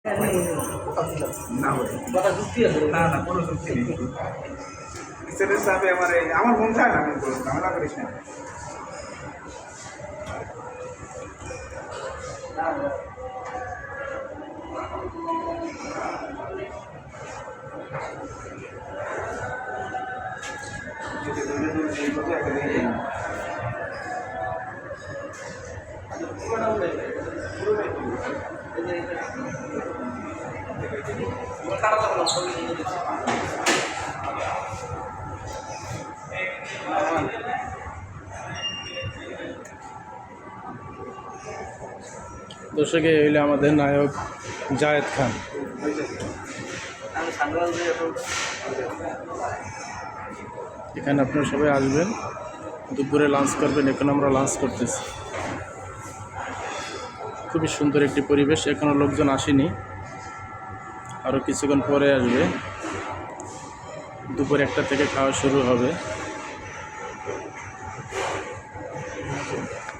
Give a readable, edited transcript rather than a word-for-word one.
না বলে কথা যুক্তি আছে না না কোনো যুক্তি নেই সেটা সাথে আমার মন চায় না আমি বলবো ঝামেলা করিস না দর্শকে হইলে আমাদের নায়ক জায়েদ খান। এখানে আপনারা সবাই আসবেন, দুপুরে লাঞ্চ করবেন। এখন আমরা লাঞ্চ করতেছি। খুবই সুন্দর একটি পরিবেশ। এখনও লোকজন আসেনি, আরও কিছুক্ষণ পরে আসবে। দুপুর 1টা থেকে খাওয়া শুরু হবে।